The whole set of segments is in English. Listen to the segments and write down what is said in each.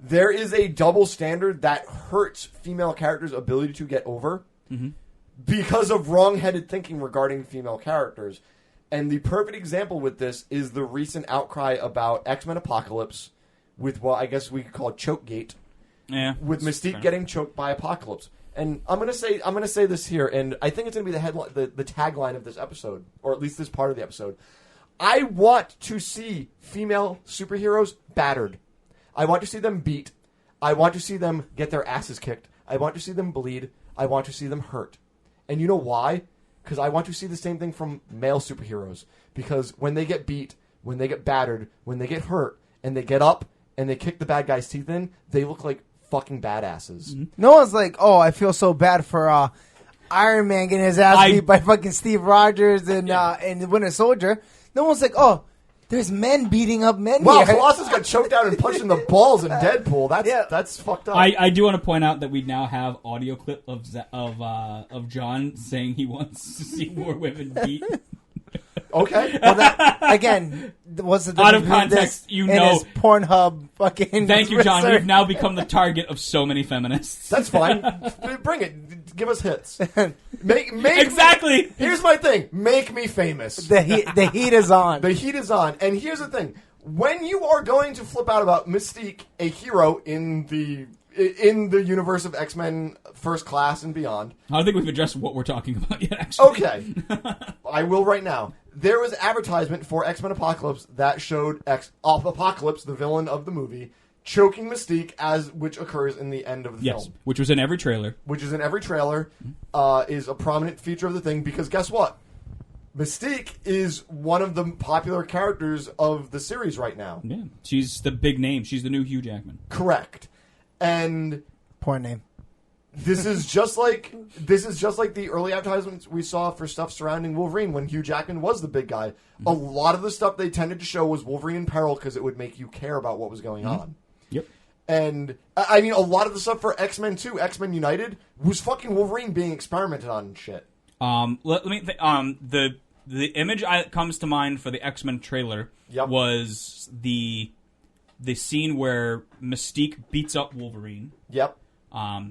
there is a double standard that hurts female characters' ability to get over because of wrong-headed thinking regarding female characters. And the perfect example with this is the recent outcry about X-Men Apocalypse with what I guess we could call Chokegate. Yeah, with Mystique getting choked by Apocalypse. And I'm gonna say this here, and I think it's gonna be the headline, the tagline of this episode, or at least this part of the episode. I want to see female superheroes battered. I want to see them beat. I want to see them get their asses kicked. I want to see them bleed. I want to see them hurt. And you know why? Because I want to see the same thing from male superheroes. Because when they get beat, when they get battered, when they get hurt, and they get up and they kick the bad guy's teeth in, they look like fucking badasses. No one's like, oh, I feel so bad for Iron Man getting his ass beat by fucking Steve Rogers and the Winter Soldier. No one's like, oh, there's men beating up men. Wow, here. Colossus got choked out and punched in the balls in Deadpool. That's fucked up. I do want to point out that we now have audio clip of John saying he wants to see more women beat. Okay. Well, that, again, what's the out of context? You know, his Pornhub fucking. Thank you, John. We've now become the target of so many feminists. That's fine. Bring it. Give us hits. Make exactly. Here's my thing. Make me famous. The heat is on. The heat is on. And here's the thing. When you are going to flip out about Mystique, a hero in the universe of X-Men First Class and beyond. I don't think we've addressed what we're talking about yet, actually. Okay. I will right now. There was advertisement for X-Men Apocalypse that showed Apocalypse, the villain of the movie, choking Mystique, which occurs in the end of the film. Which was in every trailer. Which is in every trailer, is a prominent feature of the thing, because guess what? Mystique is one of the popular characters of the series right now. Yeah, she's the big name. She's the new Hugh Jackman. Correct. And porn name. This is just like the early advertisements we saw for stuff surrounding Wolverine when Hugh Jackman was the big guy. A lot of the stuff they tended to show was Wolverine in peril because it would make you care about what was going on. Yep. And I mean, a lot of the stuff for X-Men 2, X-Men United, was fucking Wolverine being experimented on and shit. Let me the image that comes to mind for the X-Men trailer was the scene where Mystique beats up Wolverine. Yep.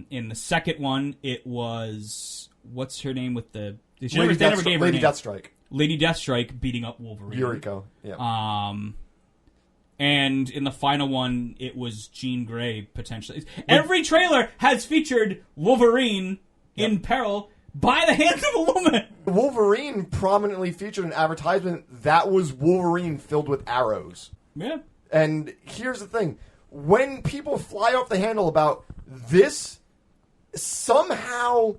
In the second one, it was what's her name with the Lady Deathstrike. Lady Deathstrike beating up Wolverine. Yuriko. Yeah. And in the final one, it was Jean Grey potentially. Every trailer has featured Wolverine in peril by the hands of a woman. Wolverine prominently featured an advertisement that was Wolverine filled with arrows. Yeah. And here's the thing. When people fly off the handle about this somehow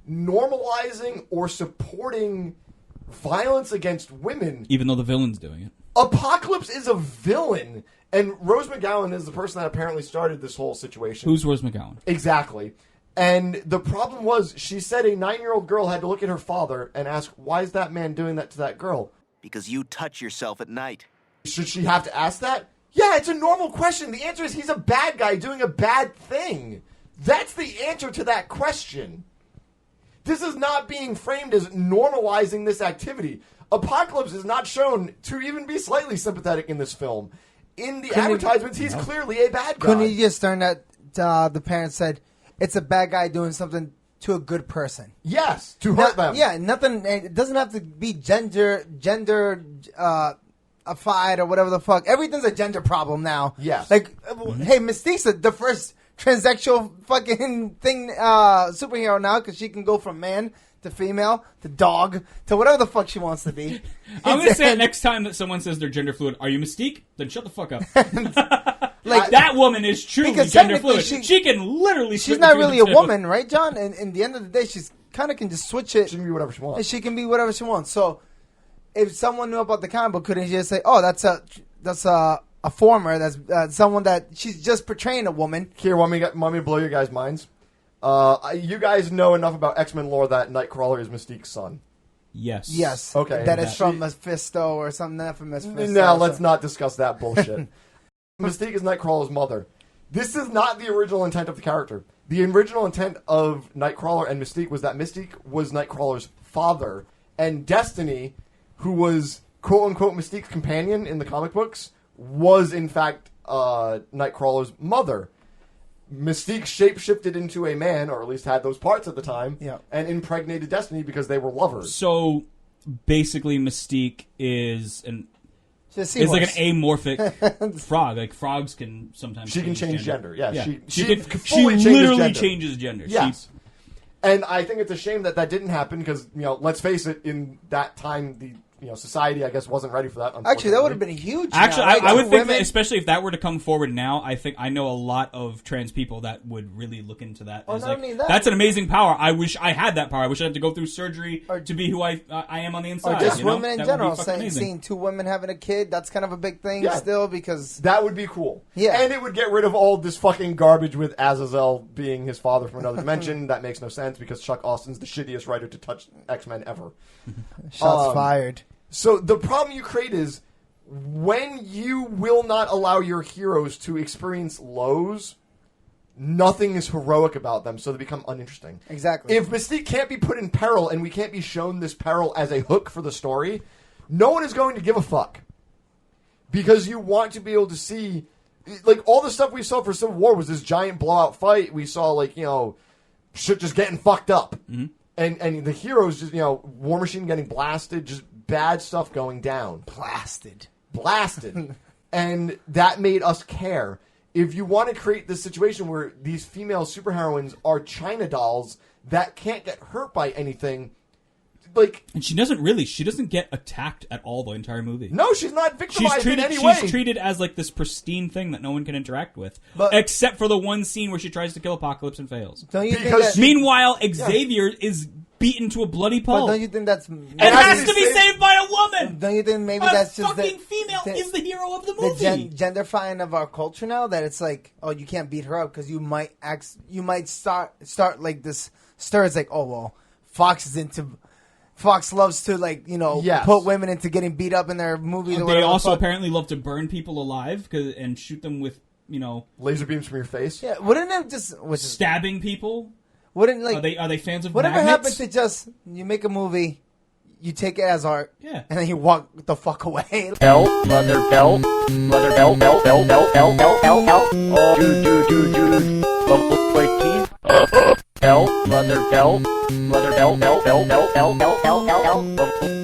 normalizing or supporting violence against women... Even though the villain's doing it. Apocalypse is a villain. And Rose McGowan is the person that apparently started this whole situation. Who's Rose McGowan? Exactly. And the problem was, she said a 9-year-old girl had to look at her father and ask, why is that man doing that to that girl? Because you touch yourself at night. Should she have to ask that? Yeah, it's a normal question. The answer is he's a bad guy doing a bad thing. That's the answer to that question. This is not being framed as normalizing this activity. Apocalypse is not shown to even be slightly sympathetic in this film. In the advertisements, he's clearly a bad guy. Couldn't he just turn that the parents said, it's a bad guy doing something to a good person? Yes, to hurt them. Yeah, nothing. It doesn't have to be gender a fight or whatever the fuck. Everything's a gender problem now. Yes. Like, hey, Mystique's the first transsexual fucking thing superhero now because she can go from man to female to dog to whatever the fuck she wants to be. I'm going to say it next time that someone says they're gender fluid. Are you Mystique? Then shut the fuck up. Like that woman is truly gender fluid. She can literally. She's not really a woman, right, John? And in the end of the day, she's kind of can just switch it. She can be whatever she wants. And she can be whatever she wants. So, if someone knew about the comic book, couldn't she just say, "Oh, that's a former. That's someone that she's just portraying a woman." Here, want me to blow your guys' minds? You guys know enough about X-Men lore that Nightcrawler is Mystique's son. Yes. Okay. That is from Mephisto or something from Mephisto. No, let's not discuss that bullshit. Mystique is Nightcrawler's mother. This is not the original intent of the character. The original intent of Nightcrawler and Mystique was that Mystique was Nightcrawler's father, and Destiny, who was quote-unquote Mystique's companion in the comic books, was in fact Nightcrawler's mother. Mystique shapeshifted into a man, or at least had those parts at the time, and impregnated Destiny because they were lovers. So basically, Mystique is like an amorphic frog. Like frogs can sometimes she can change gender. Yeah, she fully literally changes gender. Yes. And I think it's a shame that didn't happen because, let's face it, in that time, the society, I guess, wasn't ready for that. Actually, that would have been huge. Actually, I would think that, especially if that were to come forward now, I know a lot of trans people that would really look into that. Oh, not only that. That's an amazing power. I wish I had that power. I wish I had to go through surgery to be who I am on the inside. Or just women in general. Seeing two women having a kid, that's kind of a big thing still because... That would be cool. Yeah. And it would get rid of all this fucking garbage with Azazel being his father from another dimension. That makes no sense because Chuck Austin's the shittiest writer to touch X-Men ever. Shots fired. So the problem you create is when you will not allow your heroes to experience lows, nothing is heroic about them, so they become uninteresting. Exactly. If Mystique can't be put in peril and we can't be shown this peril as a hook for the story, no one is going to give a fuck. Because you want to be able to see, like, all the stuff we saw for Civil War was this giant blowout fight. We saw, like, shit just getting fucked up. Mm-hmm. And the heroes just, War Machine getting blasted, just bad stuff going down. Blasted. And that made us care. If you want to create this situation where these female superheroines are China dolls that can't get hurt by anything, like... And she doesn't get attacked at all the entire movie. No, she's not victimized in any way. She's treated as like this pristine thing that no one can interact with. Except for the one scene where she tries to kill Apocalypse and fails. Meanwhile, Xavier is beaten to a bloody pulp. But don't you think that's... It has to be saved by a woman! Don't you think maybe that's just... fucking female is the hero of the movie! The genderfying of our culture now, that it's like, oh, you can't beat her up because you might start like this stir. It's like, oh, well, Fox loves to, like, put women into getting beat up in their movies. They also apparently love to burn people alive and shoot them with, laser beams from your face? Yeah, wouldn't it just... stabbing people? Wouldn't, like... Are they fans of whatever magnets? happens to just... You make a movie, you take it as art, and then you walk the fuck away. Bell, mother bell, mother bell, bell, bell, bell, bell, bell, bell, bell. Oh, do. Level 14. Bell, mother bell, mother bell, bell, bell, bell, bell, bell, bell, bell, bell.